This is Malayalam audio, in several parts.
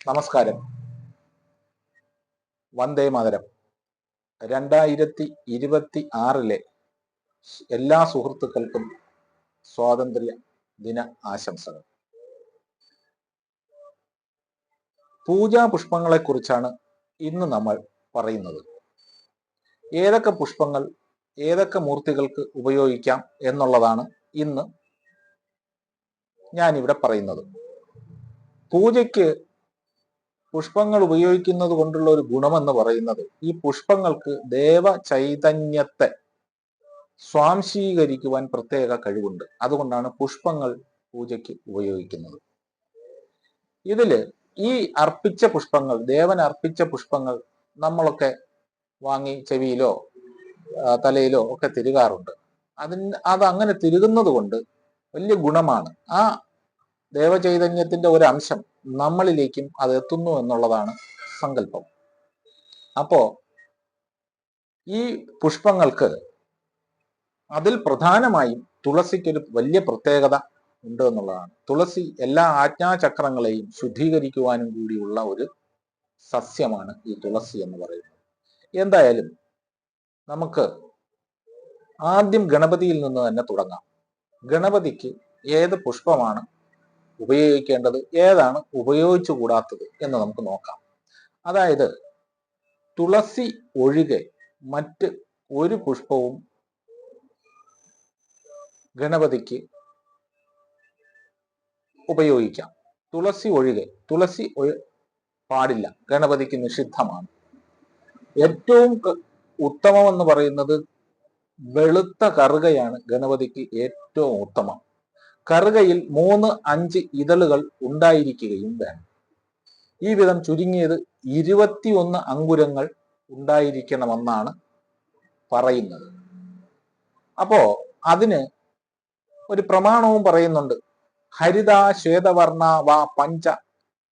നമസ്കാരം. വന്ദേ മാതരം. 2026 എല്ലാ സുഹൃത്തുക്കൾക്കും സ്വാതന്ത്ര്യ ദിന ആശംസകൾ. പൂജാ പുഷ്പങ്ങളെ കുറിച്ചാണ് ഇന്ന് നമ്മൾ പറയുന്നത്. ഏതൊക്കെ പുഷ്പങ്ങൾ ഏതൊക്കെ മൂർത്തികൾക്ക് ഉപയോഗിക്കാം എന്നുള്ളതാണ് ഇന്ന് ഞാനിവിടെ പറയുന്നത്. പൂജയ്ക്ക് പുഷ്പങ്ങൾ ഉപയോഗിക്കുന്നത് കൊണ്ടുള്ള ഒരു ഗുണമെന്ന് പറയുന്നത്, ഈ പുഷ്പങ്ങൾക്ക് ദേവ ചൈതന്യത്തെ സ്വാംശീകരിക്കുവാൻ പ്രത്യേക കഴിവുണ്ട്. അതുകൊണ്ടാണ് പുഷ്പങ്ങൾ പൂജയ്ക്ക് ഉപയോഗിക്കുന്നത്. ഇതില് ഈ അർപ്പിച്ച പുഷ്പങ്ങൾ, ദേവൻ അർപ്പിച്ച പുഷ്പങ്ങൾ നമ്മളൊക്കെ വാങ്ങി ചെവിയിലോ തലയിലോ ഒക്കെ തിരുകാറുണ്ട്. അത് അങ്ങനെ തിരുകുന്നത് കൊണ്ട് വലിയ ഗുണമാണ്. ആ ദേവചൈതന്യത്തിന്റെ ഒരു അംശം നമ്മളിലേക്കും അത് എത്തുന്നു എന്നുള്ളതാണ് സങ്കല്പം. അപ്പോ ഈ പുഷ്പങ്ങൾക്ക് അതിൽ പ്രധാനമായും തുളസിക്കൊരു വലിയ പ്രത്യേകത ഉണ്ട് എന്നുള്ളതാണ്. തുളസി എല്ലാ ആജ്ഞാചക്രങ്ങളെയും ശുദ്ധീകരിക്കുവാനും കൂടിയുള്ള ഒരു സസ്യമാണ് ഈ തുളസി എന്ന് പറയുന്നത്. എന്തായാലും നമുക്ക് ആദ്യം ഗണപതിയിൽ നിന്ന് തന്നെ തുടങ്ങാം. ഗണപതിക്ക് ഏത് പുഷ്പമാണ് ഉപയോഗിക്കേണ്ടത്, ഏതാണ് ഉപയോഗിച്ചു കൂടാത്തത് എന്ന് നമുക്ക് നോക്കാം. അതായത് തുളസി ഒഴികെ മറ്റ് ഒരു പുഷ്പവും ഗണപതിക്ക് ഉപയോഗിക്കാം. തുളസി ഒഴികെ, പാടില്ല, ഗണപതിക്ക് നിഷിദ്ധമാണ്. ഏറ്റവും ഉത്തമം എന്ന് പറയുന്നത് വെളുത്ത കറുകയാണ് ഗണപതിക്ക് ഏറ്റവും ഉത്തമം. കറുകയിൽ 3-5 ഇതളുകൾ ഉണ്ടായിരിക്കുകയും വേണം. ഈ വിധം ചുരുങ്ങിയത് 21 അങ്കുരങ്ങൾ ഉണ്ടായിരിക്കണമെന്നാണ് പറയുന്നത്. അപ്പോ അതിന് ഒരു പ്രമാണവും പറയുന്നുണ്ട്. ഹരിത ശ്വേതവർണ വാ പഞ്ച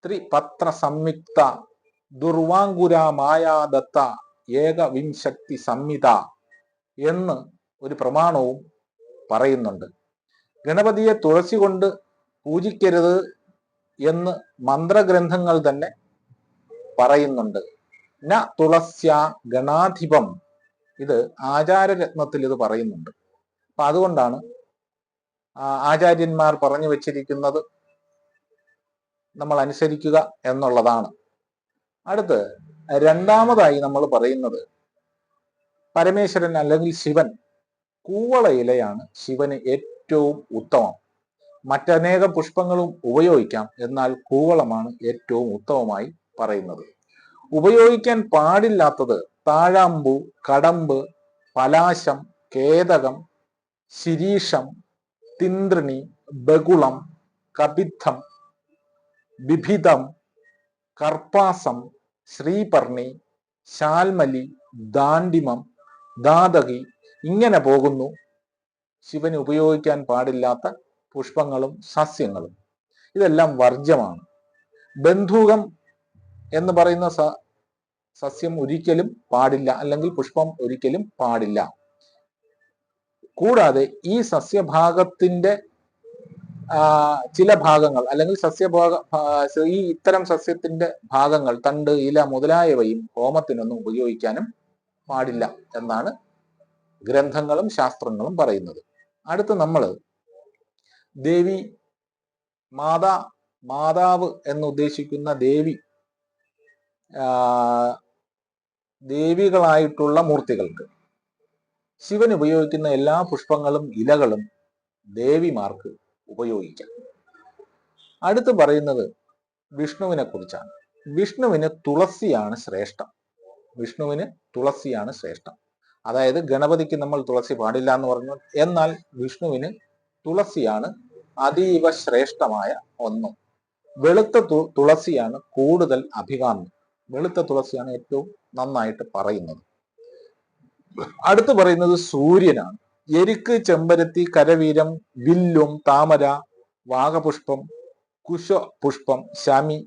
ത്രിപത്ര സംയുക്ത ദുർവാങ്കുര മായാദത്ത ഏകവിംശക്തി സംഹിത എന്ന് ഒരു പ്രമാണവും പറയുന്നുണ്ട്. ഗണപതിയെ തുളസി കൊണ്ട് പൂജിക്കരുത് എന്ന് മന്ത്രഗ്രന്ഥങ്ങൾ തന്നെ പറയുന്നുണ്ട്. ന തുളസ്യ ഗണാധിപം, ഇത് ആചാരരത്നത്തിൽ ഇത് പറയുന്നുണ്ട്. അപ്പൊ അതുകൊണ്ടാണ് ആചാര്യന്മാർ പറഞ്ഞു വെച്ചിരിക്കുന്നത് നമ്മൾ അനുസരിക്കുക എന്നുള്ളതാണ്. അടുത്ത് രണ്ടാമതായി നമ്മൾ പറയുന്നത്, പരമേശ്വരൻ അല്ലെങ്കിൽ ശിവൻ, കൂവള ഇലയാണ് ശിവന് ഏറ്റവും ഉത്തമം. മറ്റനേകം പുഷ്പങ്ങളും ഉപയോഗിക്കാം, എന്നാൽ കൂവളമാണ് ഏറ്റവും ഉത്തമമായി പറയുന്നത്. ഉപയോഗിക്കാൻ പാടില്ലാത്തത് താഴാമ്പു, കടമ്പ്, പലാശം, കേതകം, ശിരീഷം, തിന്ത്രിണി, ബകുളം, കപിത്തം, ബിഭിതം, കർപ്പാസം, ശ്രീപർണി, ശാൽമലി, ദാണ്ഡിമം, ദാതകി, ഇങ്ങനെ പോകുന്നു ശിവന് ഉപയോഗിക്കാൻ പാടില്ലാത്ത പുഷ്പങ്ങളും സസ്യങ്ങളും. ഇതെല്ലാം വർജ്യമാണ്. ബന്ധൂകം എന്ന് പറയുന്ന സസ്യം ഒരിക്കലും പാടില്ല, അല്ലെങ്കിൽ പുഷ്പം ഒരിക്കലും പാടില്ല. കൂടാതെ ഈ സസ്യഭാഗത്തിന്റെ ചില ഭാഗങ്ങൾ, അല്ലെങ്കിൽ ഈ ഇത്തരം സസ്യത്തിന്റെ ഭാഗങ്ങൾ, തണ്ട്, ഇല മുതലായവയും ഹോമത്തിനൊന്നും ഉപയോഗിക്കാനും പാടില്ല എന്നാണ് ഗ്രന്ഥങ്ങളും ശാസ്ത്രങ്ങളും പറയുന്നത്. അടുത്ത് നമ്മൾ ദേവി, മാതാവ് എന്ന് ഉദ്ദേശിക്കുന്ന ദേവികളായിട്ടുള്ള മൂർത്തികൾക്ക് ശിവൻ ഉപയോഗിക്കുന്ന എല്ലാ പുഷ്പങ്ങളും ഇലകളും ദേവിമാർക്ക് ഉപയോഗിക്കാം. അടുത്ത് പറയുന്നത് വിഷ്ണുവിനെ കുറിച്ചാണ്. വിഷ്ണുവിന് തുളസിയാണ് ശ്രേഷ്ഠം. അതായത് ഗണപതിക്ക് നമ്മൾ തുളസി പാടില്ല എന്ന് പറഞ്ഞു, എന്നാൽ വിഷ്ണുവിന് തുളസിയാണ് അതീവ ശ്രേഷ്ഠമായ ഒന്ന്. വെളുത്ത തുളസിയാണ് കൂടുതൽ അഭികാമ്യം. വെളുത്ത തുളസിയാണ് ഏറ്റവും നന്നായിട്ട് പറയുന്നത്. അടുത്ത് പറയുന്നത് സൂര്യനാണ്. എരിക്ക്, ചെമ്പരത്തി, കരവീരം, വില്ലും, താമര, വാഗപുഷ്പം, കുശപുഷ്പം, ശമി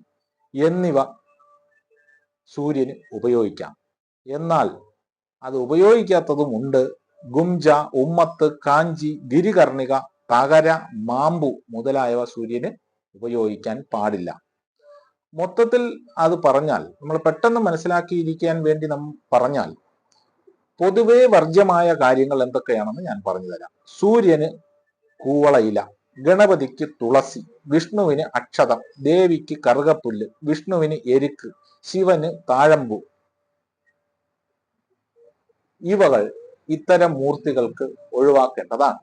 എന്നിവ സൂര്യന് ഉപയോഗിക്കാം. എന്നാൽ അത് ഉപയോഗിക്കാത്തതുമുണ്ട്. ഗുംജ, ഉമ്മത്ത്, കാഞ്ചി, ഗിരികർണിക, തകര, മാമ്പു മുതലായവ സൂര്യന് ഉപയോഗിക്കാൻ പാടില്ല. മൊത്തത്തിൽ അത് പറഞ്ഞാൽ, നമ്മൾ പെട്ടെന്ന് മനസ്സിലാക്കിയിരിക്കാൻ വേണ്ടി നാം പറഞ്ഞാൽ, പൊതുവേ വർജ്യമായ കാര്യങ്ങൾ എന്തൊക്കെയാണെന്ന് ഞാൻ പറഞ്ഞു തരാം. സൂര്യന് കൂവളയില, ഗണപതിക്ക് തുളസി, വിഷ്ണുവിന് അക്ഷതം, ദേവിക്ക് കറുകപ്പുല്ല്, വിഷ്ണുവിന് എരുക്ക്, ശിവന് താഴമ്പൂ. ഇവകൾ ഇത്തരം മൂർത്തികൾക്ക് ഒഴിവാക്കേണ്ടതാണ്.